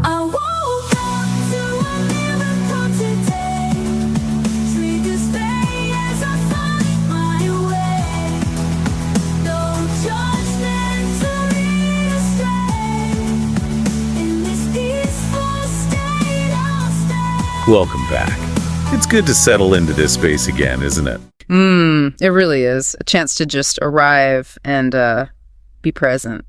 I woke up to a miracle today. Triggers stay as I find my way. No judgment to lead astray. In this peaceful state I'll stay. Welcome back. It's good to settle into this space again, isn't it? It really is. A chance to just arrive and be present.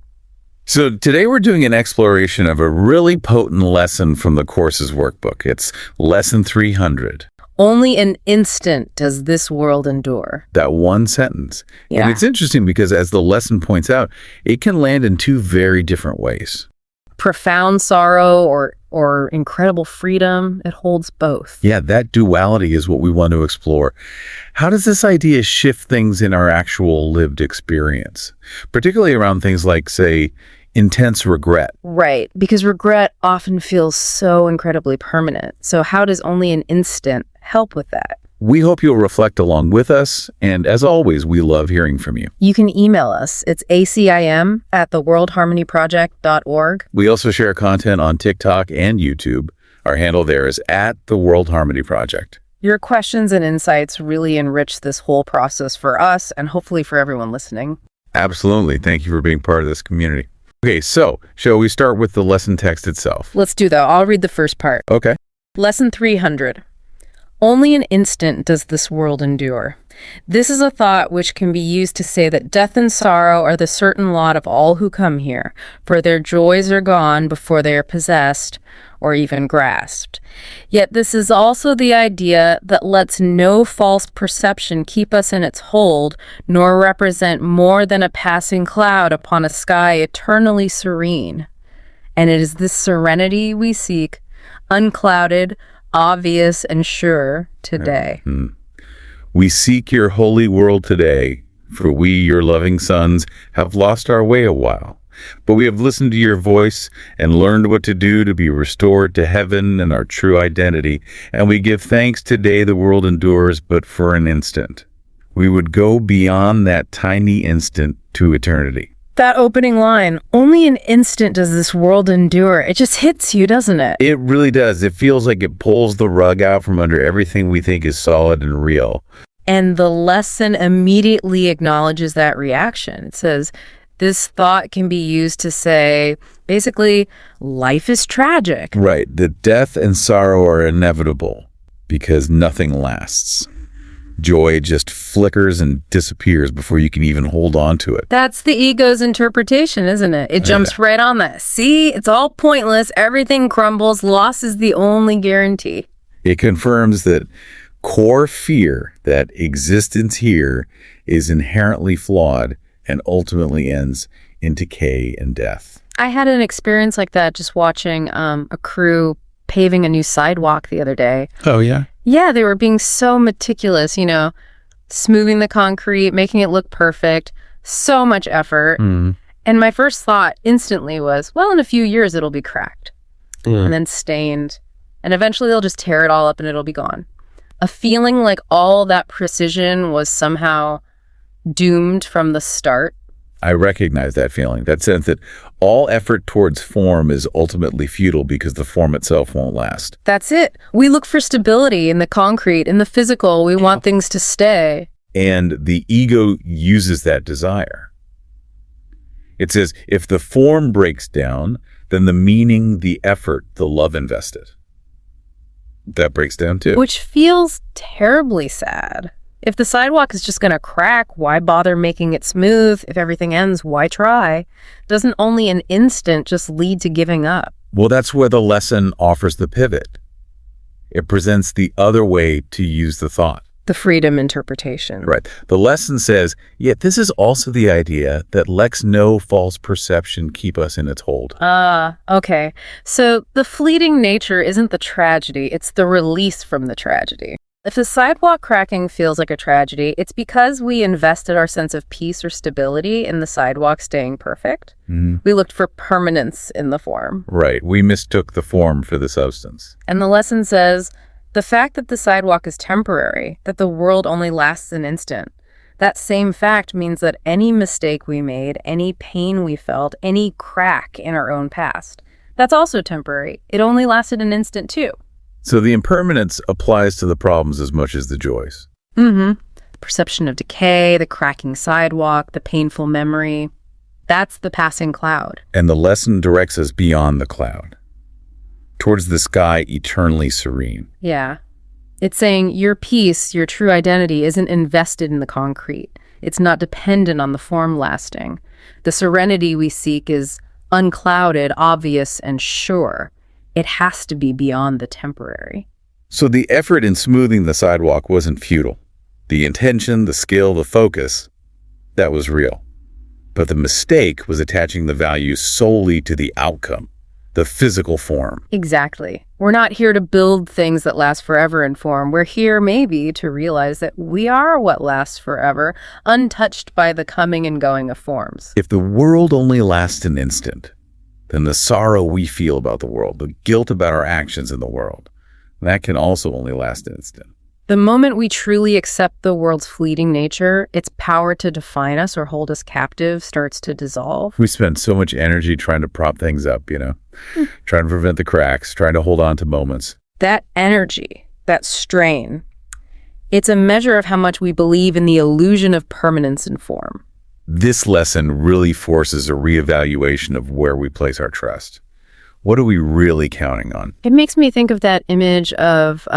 So today we're doing an exploration of a really potent lesson from the course's workbook. It's Lesson 300. Only an instant does this world endure. That one sentence. Yeah. And it's interesting because, as the lesson points out, it can land in two very different ways. Profound sorrow or incredible freedom, it holds both. Yeah, that duality is what we want to explore. How does this idea shift things in our actual lived experience, particularly around things like, say, intense regret? Right, because regret often feels so incredibly permanent. So how does only an instant help with that? We hope you'll reflect along with us, and as always, we love hearing from you. You can email us. It's ACIM@theworldharmonyproject.org. We also share content on TikTok and YouTube. Our handle there is @TheWorldHarmonyProject. Your questions and insights really enrich this whole process for us and hopefully for everyone listening. Absolutely. Thank you for being part of this community. Okay, so shall we start with the lesson text itself? Let's do that. I'll read the first part. Okay. Lesson 300. Only an instant does this world endure. This is a thought which can be used to say that death and sorrow are the certain lot of all who come here, for their joys are gone before they are possessed or even grasped. Yet this is also the idea that lets no false perception keep us in its hold, nor represent more than a passing cloud upon a sky eternally serene. And it is this serenity we seek, unclouded, obvious and sure today. We seek your holy world today, for we, your loving sons, have lost our way a while. But we have listened to your voice and learned what to do to be restored to heaven and our true identity. And we give thanks today the world endures but for an instant. We would go beyond that tiny instant to eternity. That opening line, only an instant does this world endure. It just hits you, doesn't it? It really does. It feels like it pulls the rug out from under everything we think is solid and real. And the lesson immediately acknowledges that reaction. It says, this thought can be used to say, basically, life is tragic. Right. That death and sorrow are inevitable because nothing lasts. Joy just flickers and disappears before you can even hold on to it. That's the ego's interpretation, isn't it? It jumps right on that. See, it's all pointless. Everything crumbles. Loss is the only guarantee. It confirms that core fear that existence here is inherently flawed and ultimately ends in decay and death. I had an experience like that just watching a crew paving a new sidewalk the other day. Oh, yeah? Yeah, they were being so meticulous, smoothing the concrete, making it look perfect, so much effort. And my first thought instantly was, well, in a few years it'll be cracked and then stained. And eventually they'll just tear it all up and it'll be gone. A feeling like all that precision was somehow doomed from the start. I recognize that feeling, that sense that all effort towards form is ultimately futile because the form itself won't last. That's it. We look for stability in the concrete, in the physical. We want things to stay. And the ego uses that desire. It says, if the form breaks down, then the meaning, the effort, the love invested, that breaks down too. Which feels terribly sad. If the sidewalk is just going to crack, why bother making it smooth? If everything ends, why try? Doesn't only an instant just lead to giving up? Well, that's where the lesson offers the pivot. It presents the other way to use the thought. The freedom interpretation. Right. The lesson says, yet this is also the idea that lets no false perception keep us in its hold. Okay. So the fleeting nature isn't the tragedy, it's the release from the tragedy. If the sidewalk cracking feels like a tragedy, it's because we invested our sense of peace or stability in the sidewalk staying perfect. We looked for permanence in the form. Right. We mistook the form for the substance. And the lesson says, the fact that the sidewalk is temporary, that the world only lasts an instant, that same fact means that any mistake we made, any pain we felt, any crack in our own past, That's also temporary. It only lasted an instant, too. So the impermanence applies to the problems as much as the joys. Mm-hmm. The perception of decay, the cracking sidewalk, the painful memory. That's the passing cloud. And the lesson directs us beyond the cloud, towards the sky eternally serene. Yeah. It's saying your peace, your true identity, isn't invested in the concrete. It's not dependent on the form lasting. The serenity we seek is unclouded, obvious, and sure. It has to be beyond the temporary. So the effort in smoothing the sidewalk wasn't futile. The intention, the skill, the focus, that was real. But the mistake was attaching the value solely to the outcome, the physical form. Exactly. We're not here to build things that last forever in form. We're here maybe to realize that we are what lasts forever, untouched by the coming and going of forms. If the world only lasts an instant, then the sorrow we feel about the world, the guilt about our actions in the world, that can also only last an instant. The moment we truly accept the world's fleeting nature, its power to define us or hold us captive starts to dissolve. We spend so much energy trying to prop things up, trying to prevent the cracks, trying to hold on to moments. That energy, that strain, it's a measure of how much we believe in the illusion of permanence in form. This lesson really forces a reevaluation of where we place our trust. What are we really counting on? It makes me think of that image of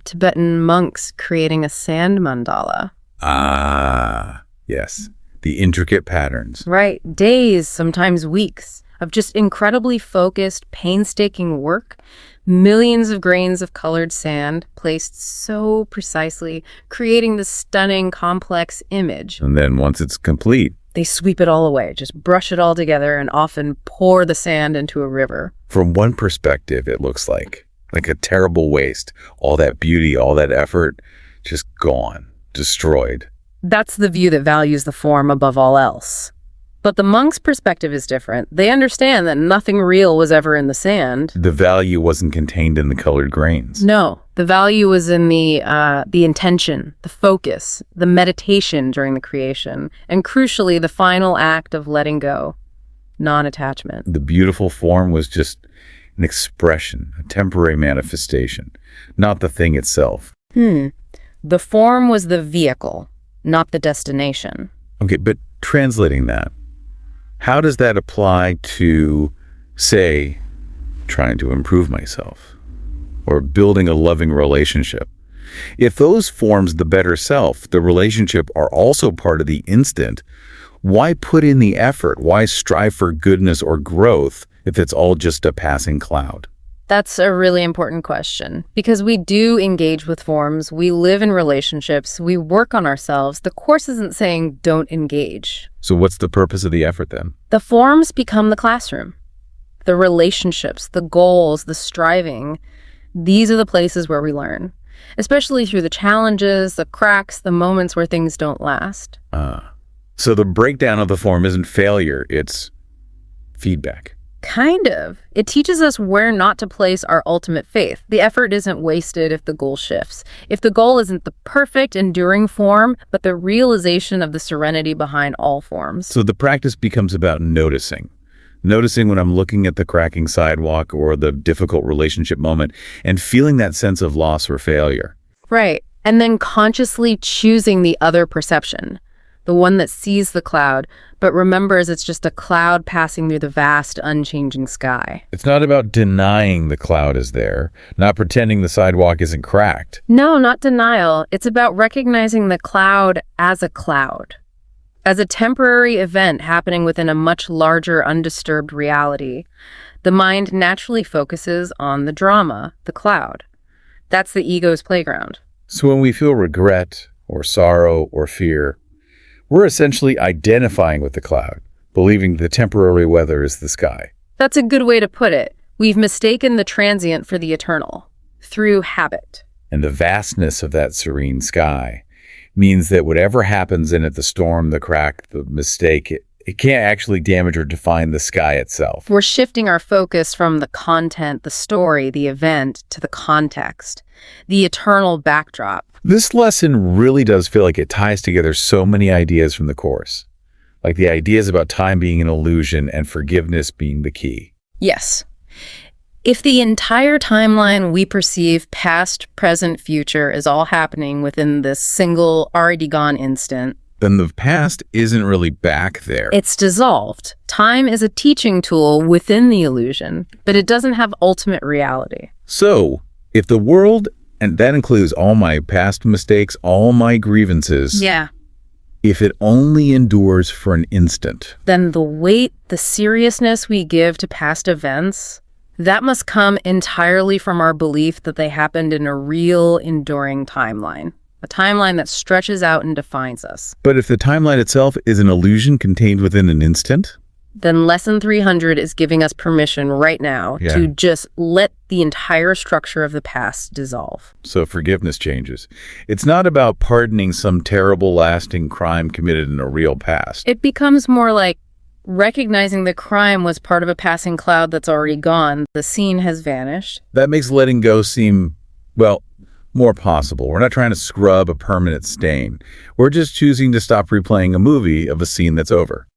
Tibetan monks creating a sand mandala. Ah, yes. The intricate patterns. Right. Days, sometimes weeks, of just incredibly focused, painstaking work. Millions of grains of colored sand placed so precisely, creating this stunning, complex image. And then once it's complete, they sweep it all away, just brush it all together, and often pour the sand into a river. from one perspective, it looks like a terrible waste. All that beauty, all that effort, just gone, destroyed. That's the view that values the form above all else. But the monk's perspective is different. They understand that nothing real was ever in the sand. The value wasn't contained in the colored grains. No, the value was in the intention, the focus, the meditation during the creation, and crucially, the final act of letting go, non-attachment. The beautiful form was just an expression, a temporary manifestation, not the thing itself. The form was the vehicle, not the destination. Okay, but translating that, how does that apply to, say, trying to improve myself or building a loving relationship? If those forms the better self, the relationship, are also part of the instant, why put in the effort? Why strive for goodness or growth if it's all just a passing cloud? That's a really important question because we do engage with forms, we live in relationships, we work on ourselves. The Course isn't saying don't engage. So what's the purpose of the effort then? The forms become the classroom. The relationships, the goals, the striving, these are the places where we learn, especially through the challenges, the cracks, the moments where things don't last. So the breakdown of the form isn't failure, it's feedback. Kind of. It teaches us where not to place our ultimate faith. The effort isn't wasted if the goal shifts. If the goal isn't the perfect, enduring form, but the realization of the serenity behind all forms. So the practice becomes about noticing. Noticing when I'm looking at the cracking sidewalk or the difficult relationship moment and feeling that sense of loss or failure. Right. And then consciously choosing the other perception. The one that sees the cloud, but remembers it's just a cloud passing through the vast, unchanging sky. It's not about denying the cloud is there, not pretending the sidewalk isn't cracked. No, not denial. It's about recognizing the cloud, as a temporary event happening within a much larger, undisturbed reality. The mind naturally focuses on the drama, the cloud. That's the ego's playground. So when we feel regret or sorrow or fear, we're essentially identifying with the cloud, believing the temporary weather is the sky. That's a good way to put it. We've mistaken the transient for the eternal, through habit. And the vastness of that serene sky means that whatever happens in it, the storm, the crack, the mistake, it can't actually damage or define the sky itself. We're shifting our focus from the content, the story, the event, to the context, the eternal backdrop. This lesson really does feel like it ties together so many ideas from the Course, like the ideas about time being an illusion and forgiveness being the key. Yes. If the entire timeline we perceive, past, present, future, is all happening within this single, already gone instant, Then the past isn't really back there. it's dissolved. Time is a teaching tool within the illusion, but it doesn't have ultimate reality. So, if the world, and that includes all my past mistakes, all my grievances, Yeah. if it only endures for an instant, Then the weight, the seriousness we give to past events, that must come entirely from our belief that they happened in a real, enduring timeline. A timeline that stretches out and defines us. but if the timeline itself is an illusion contained within an instant, Then Lesson 300 is giving us permission right now to just let the entire structure of the past dissolve. so forgiveness changes. It's not about pardoning some terrible, lasting crime committed in a real past. It becomes more like recognizing the crime was part of a passing cloud that's already gone. The scene has vanished. That makes letting go seem, well, more possible. We're not trying to scrub a permanent stain. We're just choosing to stop replaying a movie of a scene that's over.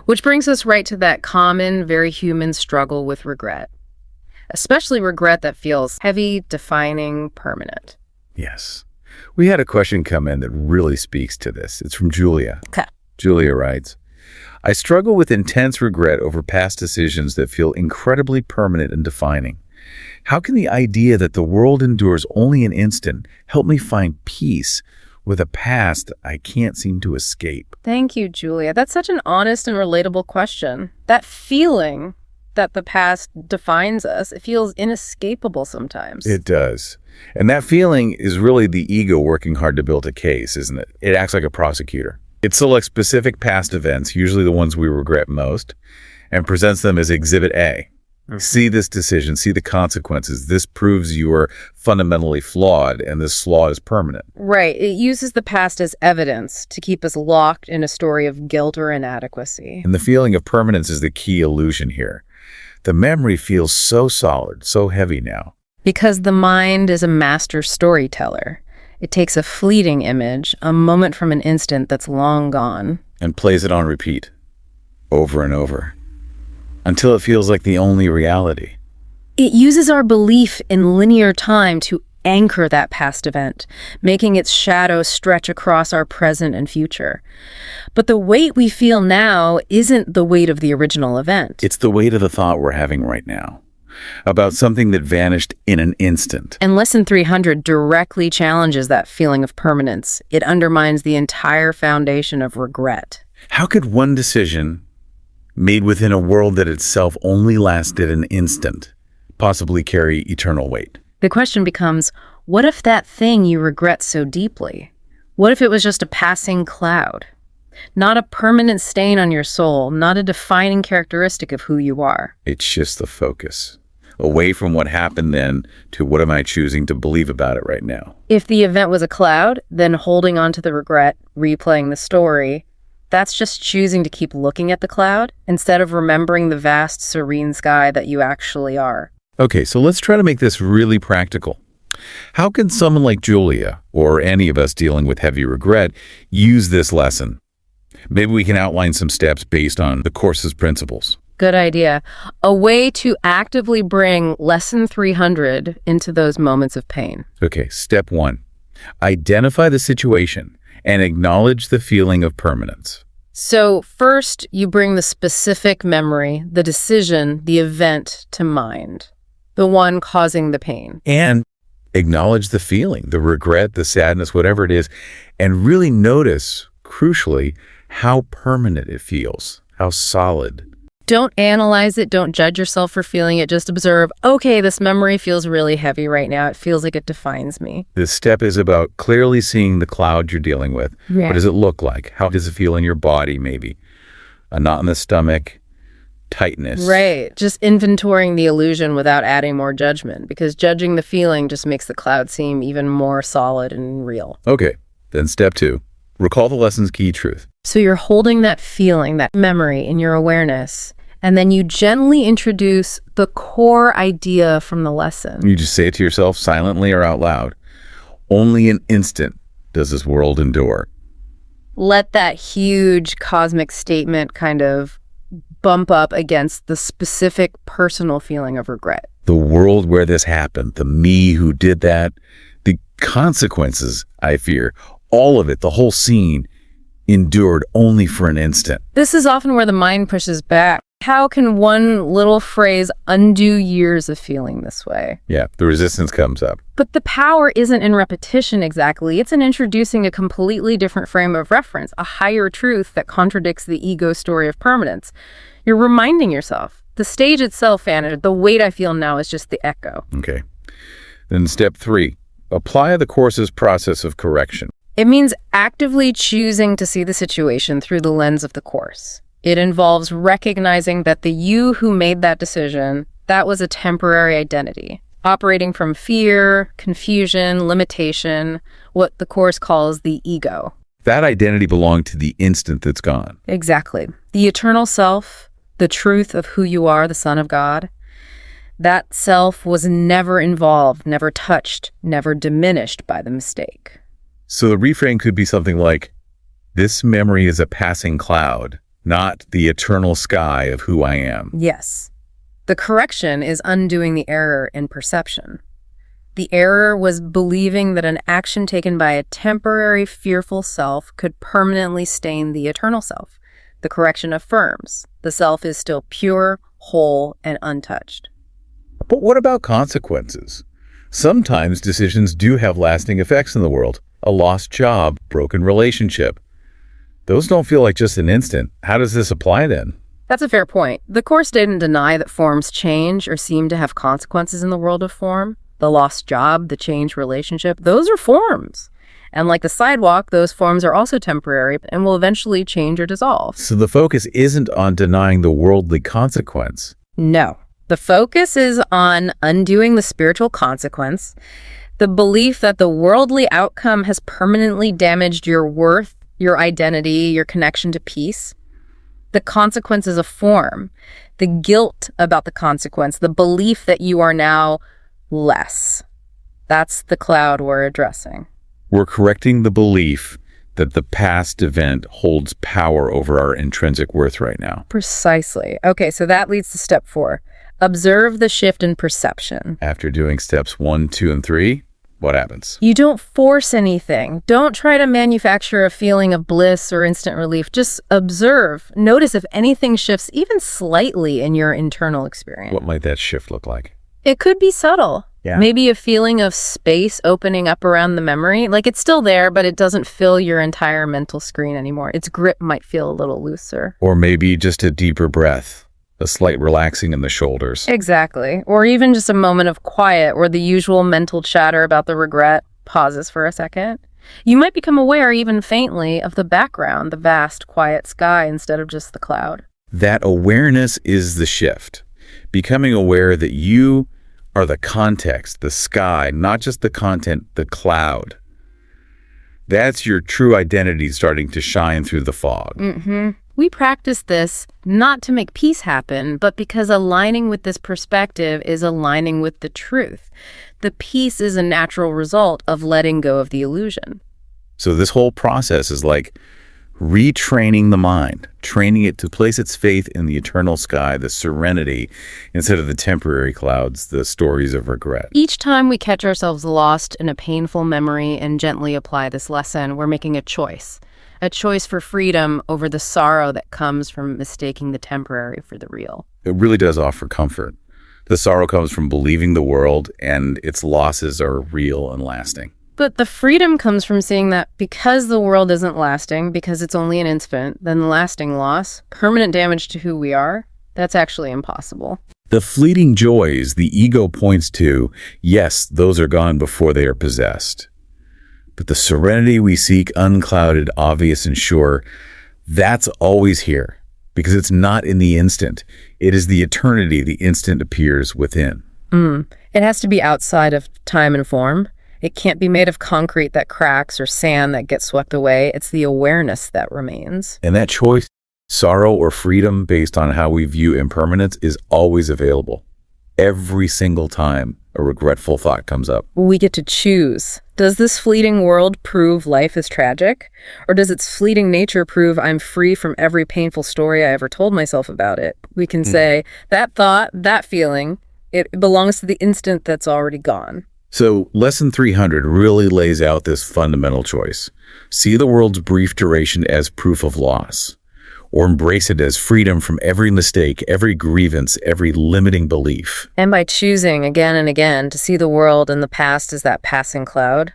Which brings us right to that common, very human struggle with regret. Especially regret that feels heavy, defining, permanent. Yes. We had a question come in that really speaks to this. It's from Julia. Okay. Julia writes, I struggle with intense regret over past decisions that feel incredibly permanent and defining. How can the idea that the world endures only an instant help me find peace with a past I can't seem to escape? Thank you, Julia. That's such an honest and relatable question. That feeling that the past defines us, it feels inescapable sometimes. It does. And that feeling is really the ego working hard to build a case, isn't it? It acts like a prosecutor. It selects specific past events, usually the ones we regret most, and presents them as Exhibit A. See this decision, see the consequences. This proves you are fundamentally flawed, and this flaw is permanent. Right. It uses the past as evidence to keep us locked in a story of guilt or inadequacy. And the feeling of permanence is the key illusion here. The memory feels so solid, so heavy now. Because the mind is a master storyteller. It takes a fleeting image, a moment from an instant that's long gone, And plays it on repeat, over and over, until it feels like the only reality. It uses our belief in linear time to anchor that past event, making its shadow stretch across our present and future. But the weight we feel now isn't the weight of the original event. It's the weight of the thought we're having right now, about something that vanished in an instant. And Lesson 300 directly challenges that feeling of permanence. It undermines the entire foundation of regret. How could one decision, made within a world that itself only lasted an instant, possibly carry eternal weight? The question becomes, what if that thing you regret so deeply? What if it was just a passing cloud? Not a permanent stain on your soul, not a defining characteristic of who you are. It shifts the focus away from what happened then to what am I choosing to believe about it right now. If the event was a cloud, then holding on to the regret, replaying the story, that's just choosing to keep looking at the cloud instead of remembering the vast, serene sky that you actually are. Okay, so let's try to make this really practical. How can someone like Julia, or any of us dealing with heavy regret, use this lesson? Maybe we can outline some steps based on the course's principles. Good idea. A way to actively bring Lesson 300 into those moments of pain. Okay, step 1. Identify the situation and acknowledge the feeling of permanence. So first, you bring the specific memory, the decision, the event to mind, the one causing the pain. And acknowledge the feeling, the regret, the sadness, whatever it is, and really notice, crucially, how permanent it feels, how solid. Don't analyze it. Don't judge yourself for feeling it. Just observe, okay, this memory feels really heavy right now. It feels like it defines me. This step is about clearly seeing the cloud you're dealing with. Yeah. What does it look like? How does it feel in your body, maybe? A knot in the stomach, tightness. Right. Just inventorying the illusion without adding more judgment, because judging the feeling just makes the cloud seem even more solid and real. Okay, then step 2. Recall the lesson's key truth. So you're holding that feeling, that memory in your awareness, and then you gently introduce the core idea from the lesson. You just say it to yourself silently or out loud. Only an instant does this world endure. Let that huge cosmic statement kind of bump up against the specific personal feeling of regret. The world where this happened, the me who did that, the consequences, I fear, all of it, the whole scene, endured only for an instant. This is often where the mind pushes back. How can one little phrase undo years of feeling this way? Yeah, the resistance comes up. But the power isn't in repetition exactly. It's in introducing a completely different frame of reference, a higher truth that contradicts the ego story of permanence. You're reminding yourself. The stage itself, Anna, the weight I feel now is just the echo. Okay. Then step 3, apply the course's process of correction. It means actively choosing to see the situation through the lens of the course. It involves recognizing that the you who made that decision, that was a temporary identity, operating from fear, confusion, limitation, what the course calls the ego. That identity belonged to the instant that's gone. Exactly. The eternal self, the truth of who you are, the Son of God, that self was never involved, never touched, never diminished by the mistake. So the reframe could be something like, this memory is a passing cloud, not the eternal sky of who I am. Yes. The correction is undoing the error in perception. The error was believing that an action taken by a temporary fearful self could permanently stain the eternal self. The correction affirms the self is still pure, whole, and untouched. But what about consequences? Sometimes decisions do have lasting effects in the world. A lost job, broken relationship. Those don't feel like just an instant. How does this apply then? That's a fair point. The Course didn't deny that forms change or seem to have consequences in the world of form. The lost job, the changed relationship, those are forms. And like the sidewalk, those forms are also temporary and will eventually change or dissolve. So the focus isn't on denying the worldly consequence. No. The focus is on undoing the spiritual consequence, the belief that the worldly outcome has permanently damaged your worth, your identity, your connection to peace. The consequence is a form, the guilt about the consequence, the belief that you are now less. That's the cloud we're addressing. We're correcting the belief that the past event holds power over our intrinsic worth right now. Precisely. Okay, so that leads to step 4. Observe the shift in perception. After doing steps 1, 2, and 3, what happens? You don't force anything. Don't try to manufacture a feeling of bliss or instant relief. Just observe. Notice if anything shifts even slightly in your internal experience. What might that shift look like? It could be subtle. Yeah. Maybe a feeling of space opening up around the memory. Like it's still there, but it doesn't fill your entire mental screen anymore. Its grip might feel a little looser. Or maybe just a deeper breath, a slight relaxing in the shoulders. Exactly. Or even just a moment of quiet where the usual mental chatter about the regret pauses for a second. You might become aware, even faintly, of the background, the vast, quiet sky instead of just the cloud. That awareness is the shift. Becoming aware that you are the context, the sky, not just the content, the cloud. That's your true identity starting to shine through the fog. We practice this not to make peace happen, but because aligning with this perspective is aligning with the truth. The peace is a natural result of letting go of the illusion. So this whole process is like retraining the mind, training it to place its faith in the eternal sky, the serenity, instead of the temporary clouds, the stories of regret. Each time we catch ourselves lost in a painful memory and gently apply this lesson, we're making a choice for freedom over the sorrow that comes from mistaking the temporary for the real. It really does offer comfort. The sorrow comes from believing the world and its losses are real and lasting. But the freedom comes from seeing that because the world isn't lasting, because it's only an instant, then lasting loss, permanent damage to who we are, that's actually impossible. The fleeting joys the ego points to, yes, those are gone before they are possessed. But the serenity we seek, unclouded, obvious, and sure, that's always here, because it's not in the instant. It is the eternity the instant appears within. It has to be outside of time and form. It can't be made of concrete that cracks or sand that gets swept away. It's the awareness that remains. And that choice, sorrow or freedom based on how we view impermanence, is always available. Every single time a regretful thought comes up. We get to choose. Does this fleeting world prove life is tragic? Or does its fleeting nature prove I'm free from every painful story I ever told myself about it? We can say, that thought, that feeling, it belongs to the instant that's already gone. So, Lesson 300 really lays out this fundamental choice. See the world's brief duration as proof of loss, or embrace it as freedom from every mistake, every grievance, every limiting belief. And by choosing again and again to see the world and the past as that passing cloud,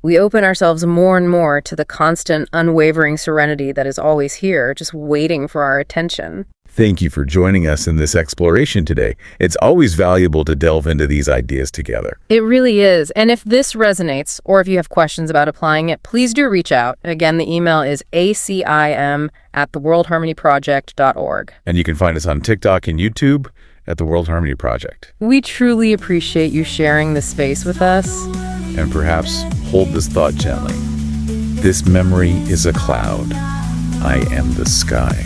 we open ourselves more and more to the constant, unwavering serenity that is always here, just waiting for our attention. Thank you for joining us in this exploration today. It's always valuable to delve into these ideas together. It really is. And if this resonates, or if you have questions about applying it, please do reach out. Again, the email is acim@theworldharmonyproject.org. And you can find us on TikTok and YouTube at The World Harmony Project. We truly appreciate you sharing this space with us. And perhaps hold this thought gently. This memory is a cloud. I am the sky.